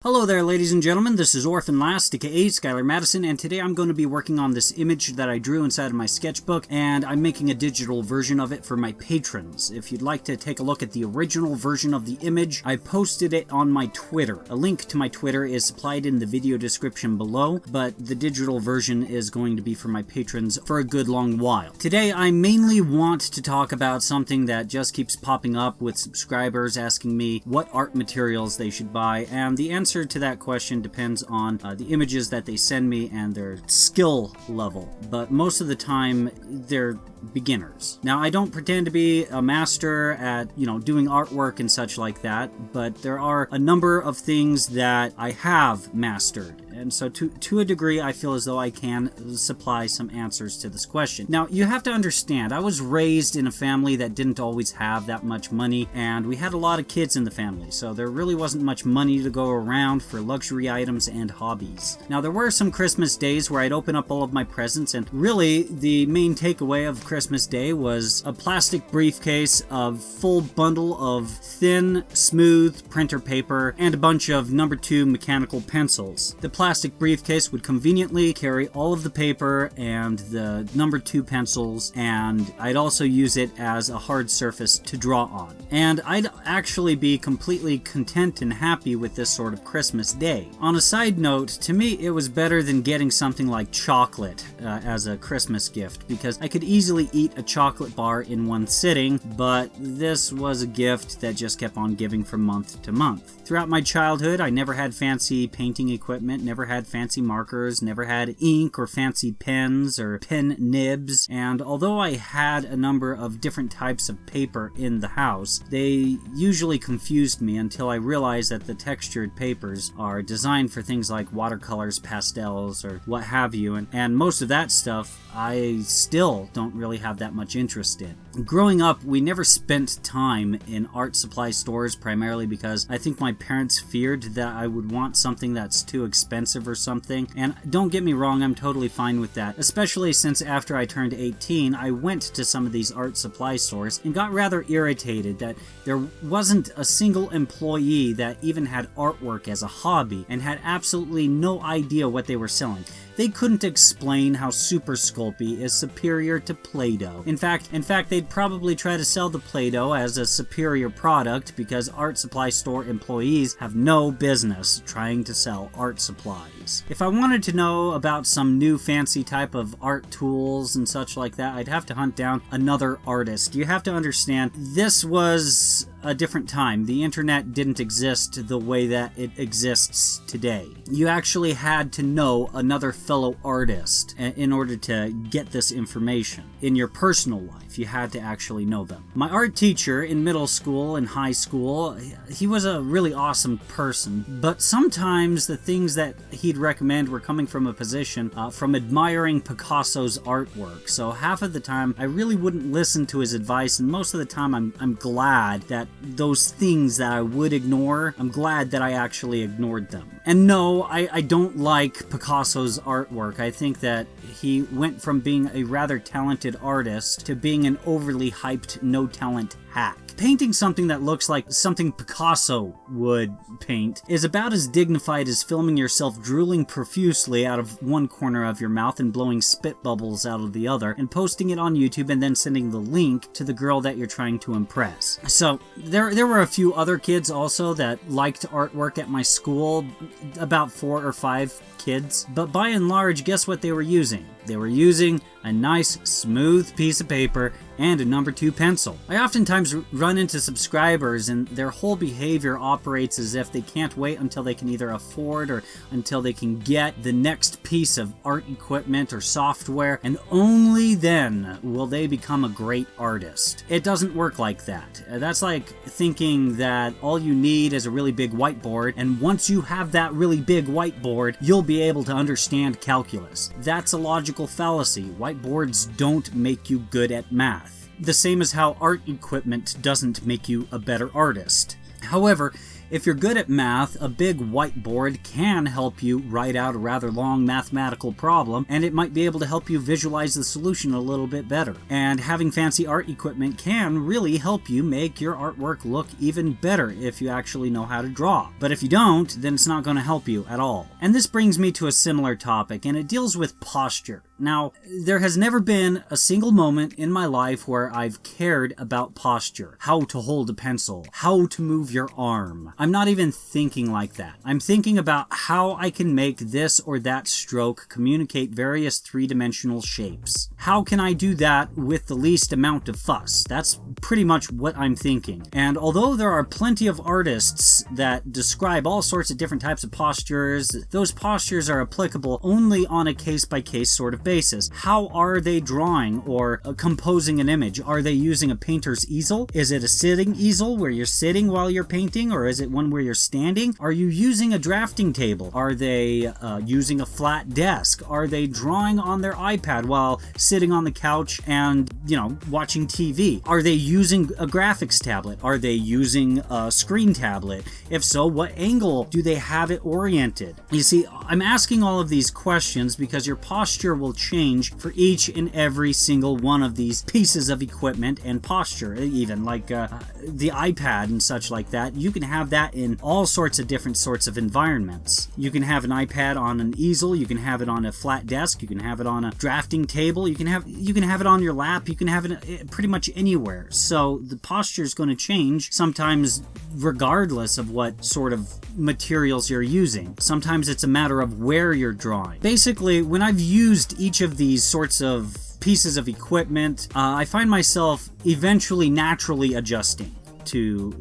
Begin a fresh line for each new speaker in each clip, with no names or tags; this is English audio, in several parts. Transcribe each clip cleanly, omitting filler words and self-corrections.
Hello there, ladies and gentlemen. This is Orphan Last, aka Skylar Madison, and today I'm going to be working on this image that I drew inside of my sketchbook, and I'm making a digital version of it for my patrons. If you'd like to take a look at the original version of the image, I posted it on my Twitter. A link to my Twitter is supplied in the video description below, but the digital version is going to be for my patrons for a good long while. Today, I mainly want to talk about something that just keeps popping up with subscribers asking me what art materials they should buy, and the answer to that question depends on the images that they send me and their skill level, but most of the time they're beginners. Now, I don't pretend to be a master at, doing artwork and such like that, but there are a number of things that I have mastered. And so to a degree, I feel as though I can supply some answers to this question. Now, you have to understand, I was raised in a family that didn't always have that much money, and we had a lot of kids in the family, so there really wasn't much money to go around for luxury items and hobbies. Now, there were some Christmas days where I'd open up all of my presents, and really, the main takeaway of Christmas Day was a plastic briefcase of full bundle of thin, smooth printer paper and a bunch of number 2 mechanical pencils. The plastic briefcase would conveniently carry all of the paper and the number 2 pencils, and I'd also use it as a hard surface to draw on. And I'd actually be completely content and happy with this sort of Christmas Day. On a side note, to me it was better than getting something like chocolate as a Christmas gift, because I could easily eat a chocolate bar in one sitting, but this was a gift that just kept on giving from month to month. Throughout my childhood, I never had fancy painting equipment, never had fancy markers, never had ink or fancy pens or pen nibs, and although I had a number of different types of paper in the house, they usually confused me until I realized that the textured papers are designed for things like watercolors, pastels, or what have you, and most of that stuff I still don't really have that much interest in. Growing up, we never spent time in art supply stores, primarily because I think my parents feared that I would want something that's too expensive or something, and don't get me wrong, I'm totally fine with that, especially since after I turned 18, I went to some of these art supply stores and got rather irritated that there wasn't a single employee that even had artwork as a hobby and had absolutely no idea what they were selling. They couldn't explain how Super Sculpey is superior to Play-Doh. In fact, they'd probably try to sell the Play-Doh as a superior product because art supply store employees have no business trying to sell art supplies. If I wanted to know about some new fancy type of art tools and such like that, I'd have to hunt down another artist. You have to understand, this was a different time. The internet didn't exist the way that it exists today. You actually had to know another fellow artist in order to get this information. In your personal life, you had to actually know them. My art teacher in middle school and high school, he was a really awesome person, but sometimes the things that he'd recommend were coming from a position from admiring Picasso's artwork. So half of the time, I really wouldn't listen to his advice, and most of the time I'm glad that those things that I would ignore, I'm glad that I actually ignored them. And no, I don't like Picasso's artwork. I think that he went from being a rather talented artist to being an overly hyped, no-talent hack. Painting something that looks like something Picasso would paint is about as dignified as filming yourself drooling profusely out of one corner of your mouth and blowing spit bubbles out of the other, and posting it on YouTube and then sending the link to the girl that you're trying to impress. So, there were a few other kids also that liked artwork at my school, about 4 or 5 kids, but by and large, guess what they were using? They were using a nice, smooth piece of paper and a number 2 pencil. I oftentimes run into subscribers and their whole behavior operates as if they can't wait until they can either afford or until they can get the next piece of art equipment or software, and only then will they become a great artist. It doesn't work like that. That's like thinking that all you need is a really big whiteboard, and once you have that really big whiteboard, you'll be able to understand calculus. That's a logical fallacy. Whiteboards don't make you good at math. The same as how art equipment doesn't make you a better artist. However, If you're good at math, a big whiteboard can help you write out a rather long mathematical problem, and it might be able to help you visualize the solution a little bit better. And having fancy art equipment can really help you make your artwork look even better if you actually know how to draw. But if you don't, then it's not going to help you at all. And this brings me to a similar topic, and it deals with posture. Now, there has never been a single moment in my life where I've cared about posture, how to hold a pencil, how to move your arm. I'm not even thinking like that. I'm thinking about how I can make this or that stroke communicate various three-dimensional shapes. How can I do that with the least amount of fuss? That's pretty much what I'm thinking. And although there are plenty of artists that describe all sorts of different types of postures, those postures are applicable only on a case-by-case sort of basis. How are they drawing or composing an image? Are they using a painter's easel? Is it a sitting easel where you're sitting while you're painting, or is it one where you're standing? Are you using a drafting table? Are they using a flat desk? Are they drawing on their iPad while sitting on the couch and, watching TV? Are they using a graphics tablet? Are they using a screen tablet? If so, what angle do they have it oriented? You see, I'm asking all of these questions because your posture will change for each and every single one of these pieces of equipment and posture, even like the iPad and such like that. You can have that in all sorts of different sorts of environments. You can have an iPad on an easel, you can have it on a flat desk, you can have it on a drafting table, you can have it on your lap, you can have it pretty much anywhere. So the posture is going to change sometimes regardless of what sort of materials you're using. Sometimes it's a matter of where you're drawing. Basically, when I've used each of these sorts of pieces of equipment, I find myself eventually naturally adjusting to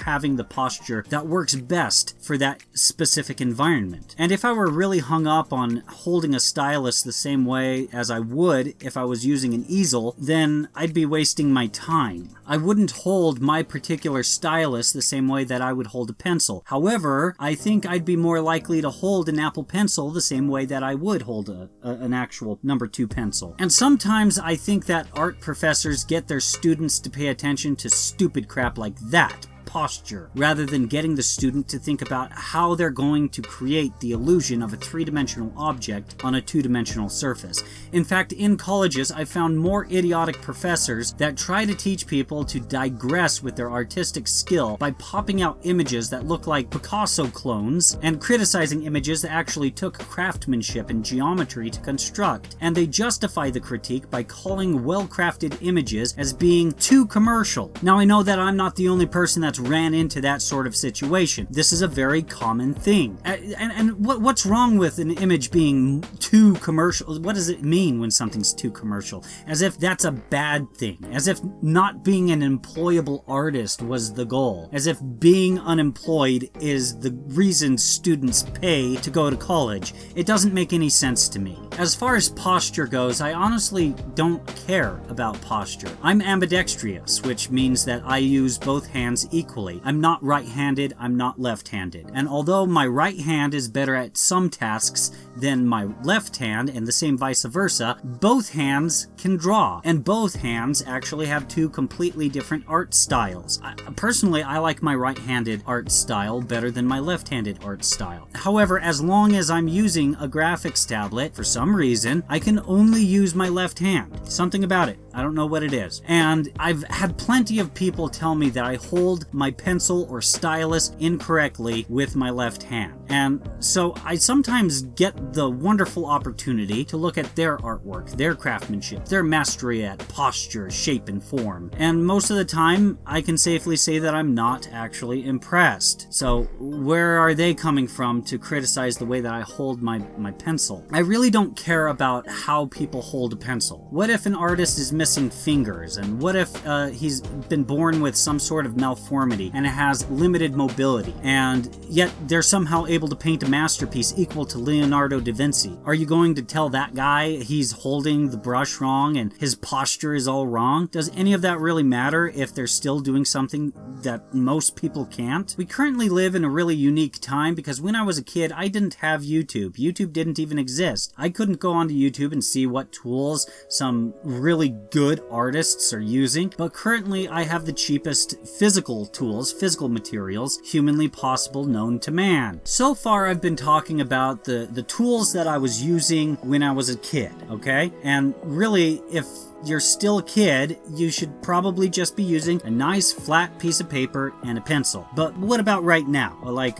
having the posture that works best for that specific environment. And if I were really hung up on holding a stylus the same way as I would if I was using an easel, then I'd be wasting my time. I wouldn't hold my particular stylus the same way that I would hold a pencil. However, I think I'd be more likely to hold an Apple Pencil the same way that I would hold an actual number 2 pencil. And sometimes I think that art professors get their students to pay attention to stupid crap like that. Posture, rather than getting the student to think about how they're going to create the illusion of a three-dimensional object on a two-dimensional surface. In fact, in colleges, I've found more idiotic professors that try to teach people to digress with their artistic skill by popping out images that look like Picasso clones and criticizing images that actually took craftsmanship and geometry to construct. And they justify the critique by calling well-crafted images as being too commercial. Now, I know that I'm not the only person that's ran into that sort of situation. This is a very common thing. And what's wrong with an image being too commercial? What does it mean when something's too commercial? As if that's a bad thing. As if not being an employable artist was the goal. As if being unemployed is the reason students pay to go to college. It doesn't make any sense to me. As far as posture goes, I honestly don't care about posture. I'm ambidextrous, which means that I use both hands equally. I'm not right-handed, I'm not left-handed. And although my right hand is better at some tasks than my left hand, and the same vice versa, both hands can draw. And both hands actually have two completely different art styles. Personally, I like my right-handed art style better than my left-handed art style. However, as long as I'm using a graphics tablet, for some reason, I can only use my left hand. Something about it. I don't know what it is. And I've had plenty of people tell me that I hold my pencil or stylus incorrectly with my left hand. And so I sometimes get the wonderful opportunity to look at their artwork, their craftsmanship, their mastery at posture, shape, and form. And most of the time, I can safely say that I'm not actually impressed. So where are they coming from to criticize the way that I hold my pencil? I really don't care about how people hold a pencil. What if an artist is missing fingers? And what if he's been born with some sort of malformity and has limited mobility, and yet they're somehow able to paint a masterpiece equal to Leonardo da Vinci? Are you going to tell that guy he's holding the brush wrong and his posture is all wrong? Does any of that really matter if they're still doing something that most people can't? We currently live in a really unique time because when I was a kid, I didn't have YouTube. YouTube didn't even exist. I couldn't go onto YouTube and see what tools some really good artists are using, but currently I have the cheapest physical tools, physical materials, humanly possible known to man. So far I've been talking about the tools that I was using when I was a kid, okay? And really, if you're still a kid, you should probably just be using a nice flat piece of paper and a pencil. But what about right now? Like,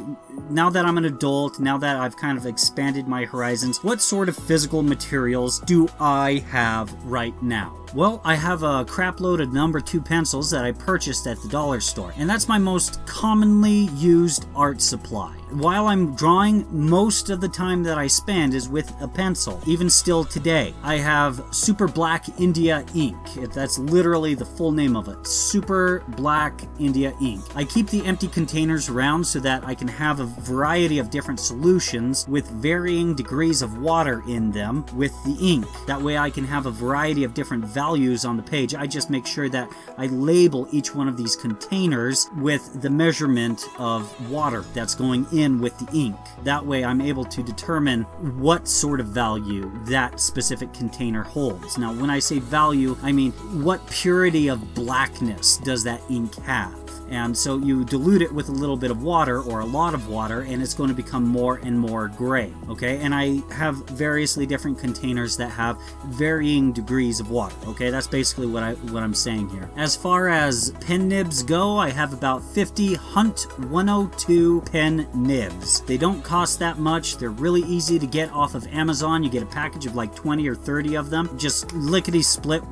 now that I'm an adult, now that I've kind of expanded my horizons, what sort of physical materials do I have right now? Well, I have a crap load of number 2 pencils that I purchased at the dollar store, and that's my most commonly used art supply. While I'm drawing, most of the time that I spend is with a pencil, even still today. I have Super Black India ink. That's literally the full name of it. Super Black India ink. I keep the empty containers around so that I can have a variety of different solutions with varying degrees of water in them with the ink. That way I can have a variety of different values on the page. I just make sure that I label each one of these containers with the measurement of water that's going in with the ink. That way I'm able to determine what sort of value that specific container holds. Now, when I say value, I mean what purity of blackness does that ink have? And so you dilute it with a little bit of water or a lot of water, and it's going to become more and more gray, okay? And I have variously different containers that have varying degrees of water, okay? That's basically what I'm saying here. As far as pen nibs go, I have about 50 Hunt 102 pen nibs. They don't cost that much. They're really easy to get off of Amazon. You get a package of like 20 or 30 of them. Just lickety split,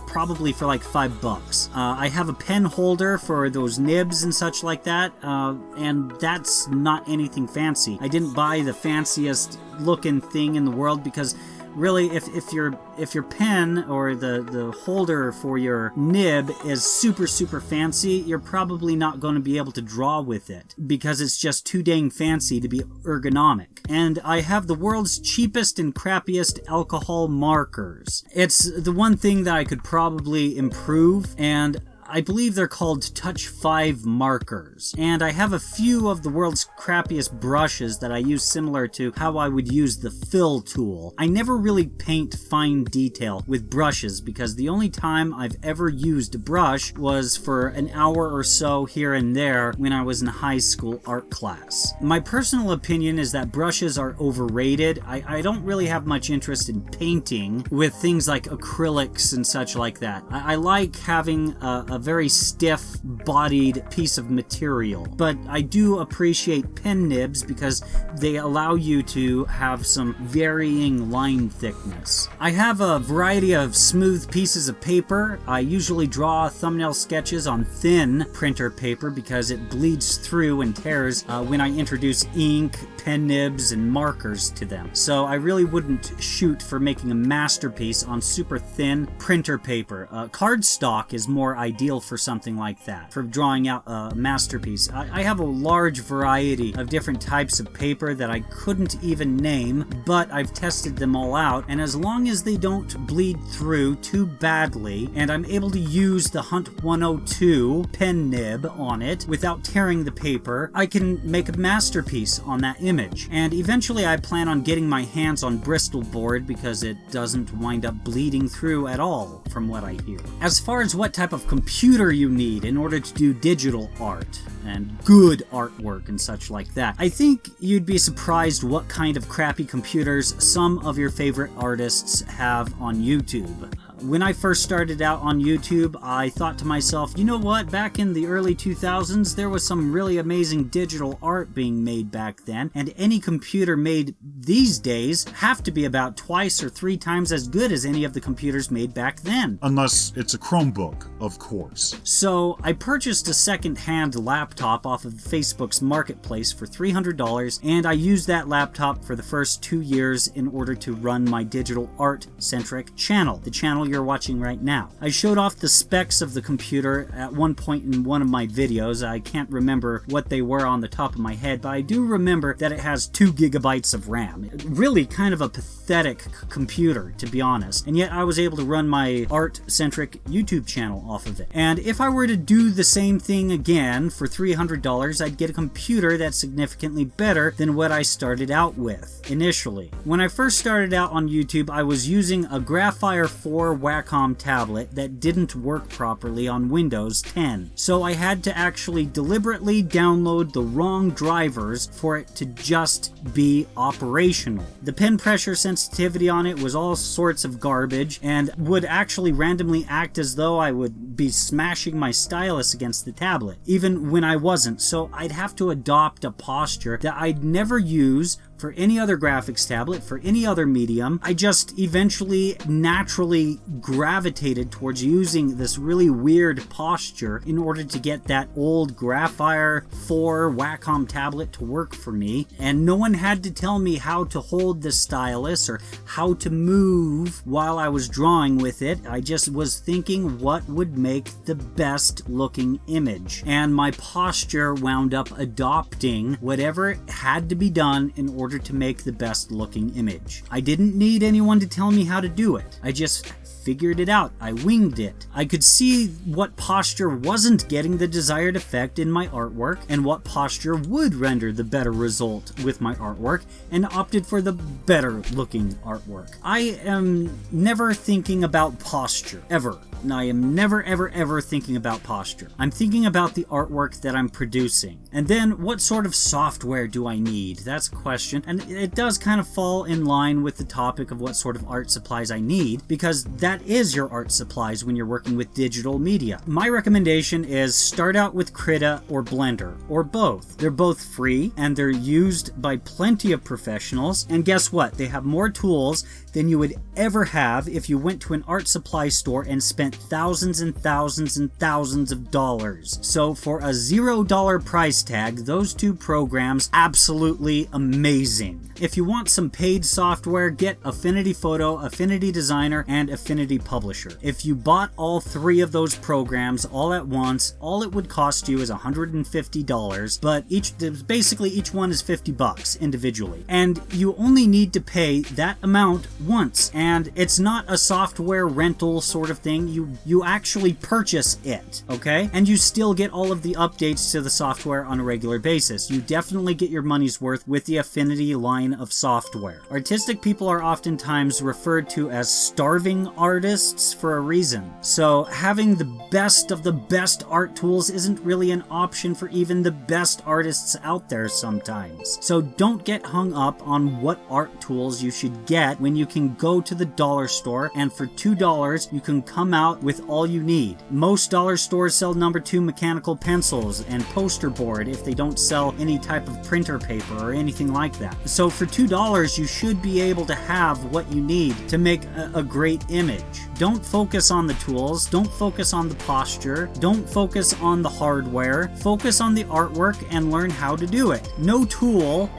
probably for like $5. I have a pen holder for those nibs and such like that, and that's not anything fancy. I didn't buy the fanciest looking thing in the world because really, if your pen or the holder for your nib is super fancy, you're probably not going to be able to draw with it because it's just too dang fancy to be ergonomic. And I have the world's cheapest and crappiest alcohol markers. It's the one thing that I could probably improve, and I believe they're called Touch 5 markers. And I have a few of the world's crappiest brushes that I use similar to how I would use the fill tool. I never really paint fine detail with brushes because the only time I've ever used a brush was for an hour or so here and there when I was in high school art class. My personal opinion is that brushes are overrated. I don't really have much interest in painting with things like acrylics and such like that. I like having a very stiff-bodied piece of material, but I do appreciate pen nibs because they allow you to have some varying line thickness. I have a variety of smooth pieces of paper. I usually draw thumbnail sketches on thin printer paper because it bleeds through and tears when I introduce ink, pen nibs, and markers to them. So I really wouldn't shoot for making a masterpiece on super thin printer paper. Cardstock is more ideal for something like that, for drawing out a masterpiece. I have a large variety of different types of paper that I couldn't even name, but I've tested them all out, and as long as they don't bleed through too badly, and I'm able to use the Hunt 102 pen nib on it without tearing the paper, I can make a masterpiece on that image. And eventually I plan on getting my hands on Bristol board because it doesn't wind up bleeding through at all, from what I hear. As far as what type of computer you need in order to do digital art and good artwork and such like that, I think you'd be surprised what kind of crappy computers some of your favorite artists have on YouTube. When I first started out on YouTube, I thought to myself, you know what, back in the early 2000s, there was some really amazing digital art being made back then, and any computer made these days have to be about twice or 3 times as good as any of the computers made back then.
Unless it's a Chromebook, of course.
So I purchased a second-hand laptop off of Facebook's marketplace for $300, and I used that laptop for the first 2 years in order to run my digital art-centric channel, the channel you're watching right now. I showed off the specs of the computer at one point in one of my videos. I can't remember what they were on the top of my head, but I do remember that it has 2 gigabytes of RAM. Really kind of a pathetic computer, to be honest. And yet I was able to run my art-centric YouTube channel off of it. And if I were to do the same thing again for $300, I'd get a computer that's significantly better than what I started out with initially. When I first started out on YouTube, I was using a Graphire 4 Wacom tablet that didn't work properly on Windows 10. So I had to actually deliberately download the wrong drivers for it to just be operational. The pen pressure sensitivity on it was all sorts of garbage and would actually randomly act as though I would be smashing my stylus against the tablet, even when I wasn't. So I'd have to adopt a posture that I'd never use for any other graphics tablet, for any other medium. I just eventually naturally gravitated towards using this really weird posture in order to get that old Graphire 4 Wacom tablet to work for me, and no one had to tell me how to hold the stylus or how to move while I was drawing with it. I just was thinking what would make the best looking image, and my posture wound up adopting whatever had to be done in order to make the best looking image. I didn't need anyone to tell me how to do it. I just figured it out. I winged it. I could see what posture wasn't getting the desired effect in my artwork and what posture would render the better result with my artwork, and opted for the better looking artwork. I am never thinking about posture, ever. I am never ever thinking about posture. I'm thinking about the artwork that I'm producing. And then what sort of software do I need? That's a question, and it does kind of fall in line with the topic of what sort of art supplies I need, because that is your art supplies when you're working with digital media. My recommendation is start out with Krita or Blender, or both. They're both free and they're used by plenty of professionals, and guess what? They have more tools than you would ever have if you went to an art supply store and spent thousands and thousands and thousands of dollars. So for a $0 price tag, those two programs, absolutely amazing. If you want some paid software, get Affinity Photo, Affinity Designer, and Affinity Publisher. If you bought all three of those programs all at once, all it would cost you is $150, but basically each one is $50 individually. And you only need to pay that amount once, and it's not a software rental sort of thing. You actually purchase it, okay? And you still get all of the updates to the software on a regular basis. You definitely get your money's worth with the Affinity line of software. Artistic people are oftentimes referred to as starving artists for a reason. So having the best of the best art tools isn't really an option for even the best artists out there sometimes. So don't get hung up on what art tools you should get when you can go to the dollar store and for $2 you can come out with all you need. Most dollar stores sell number 2 mechanical pencils and poster board if they don't sell any type of printer paper or anything like that. So for $2 you should be able to have what you need to make a great image. Don't focus on the tools, don't focus on the posture, don't focus on the hardware, focus on the artwork and learn how to do it. No tool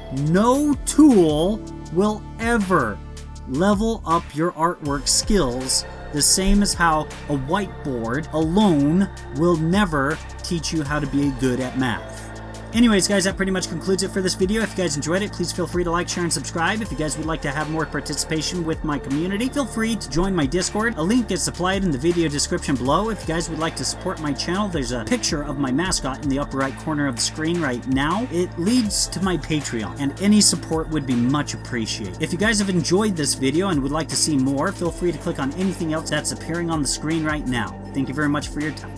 will ever level up your artwork skills the same as how a whiteboard alone will never teach you how to be good at math. Anyways, guys, that pretty much concludes it for this video. If you guys enjoyed it, please feel free to like, share, and subscribe. If you guys would like to have more participation with my community, feel free to join my Discord. A link is supplied in the video description below. If you guys would like to support my channel, there's a picture of my mascot in the upper right corner of the screen right now. It leads to my Patreon, and any support would be much appreciated. If you guys have enjoyed this video and would like to see more, feel free to click on anything else that's appearing on the screen right now. Thank you very much for your time.